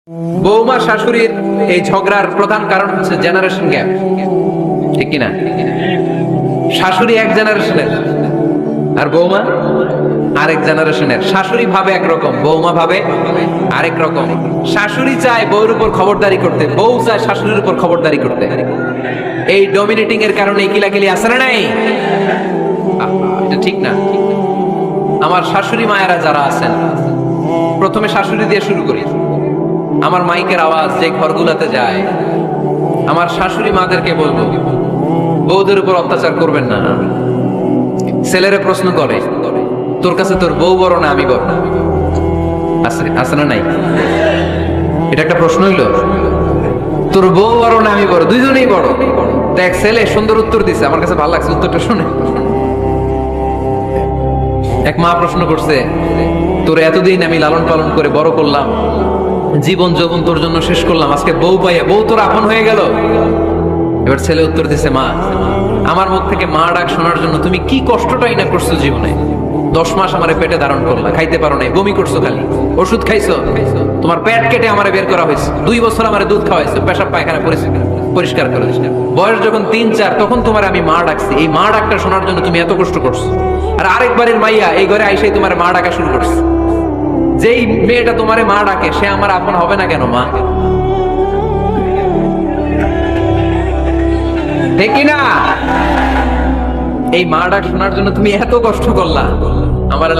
বৌমা শাশুড়ির এই ঝগড়ার প্রধান কারণ হচ্ছে জেনারেশন গ্যাপ, ঠিক কিনা? শাশুড়ি এক জেনারেশনের আর বৌমা আরেক জেনারেশনের। শাশুড়ি ভাবে একরকম, বৌমা ভাবে আরেক রকম। শাশুড়ি চায় বউর উপর খবরদারি করতে, বউ চায় শাশুড়ির উপর খবরদারি করতে। এই ডমিনেটিং এর কারণে কিলাকিলি আছে না নাই? এটা ঠিক না। আমার শাশুড়ি মায়েরা যারা আছেন, প্রথমে শাশুড়ি দিয়ে শুরু করি। আমার মাইকের আওয়াজ যে ঘরগুলোতে যায়, আমার শাশুড়ি মাদেরকে বলবো, বউদের উপর অত্যাচার করবেন না। ছেলেরা প্রশ্ন করে, তোর কাছে তোর বউ বড় না আমি বড়? আছে না নাই? এটা একটা প্রশ্ন হইলো। তোর বউ বড় না আমি বড়? দুইজনেই বড়। দেখ, ছেলে সুন্দর উত্তর দিছে, আমার কাছে ভালো লাগছে উত্তরটা শুনে। এক মা প্রশ্ন করছে, তোর এতদিন আমি লালন পালন করে বড় করলাম, জীবন যৌবন তোর জন্য শেষ করলাম, আজকে বউ পাইয়া বউ তোর আপন হয়ে গেল। এবার ছেলে উত্তর দিছে, মা, আমার মুখ থেকে মা ডাক শোনার জন্য তুমি কি কষ্টটাই না করছো জীবনে। 10 মাস আমারে পেটে ধারণ করলা, খাইতে পারো নাই, বমি করছো, খালি ওষুধ খাইছো, তোমার পেট কেটে আমারে বের করা হয়েছে, 2 বছর আমারে দুধ খাওয়াইছো, পেশাব পায়খানা পরিষ্কার করে দিছো। বয়স যখন 3-4 তখন তোমার আমি মা ডাকছি। এই মা ডাকটা শোনার জন্য তুমি এত কষ্ট করছো, আর আরেকবারের মাইয়া এই ঘরে আইসাই তোমার মা ডাকা শুরু করছে। যেই মেয়েটা তোমারে মা ডাকে সে আমার আপন হবে না কেন মা? ঠিক না? এই মা ডাক শোনার জন্য তুমি এত কষ্ট করলা, আমার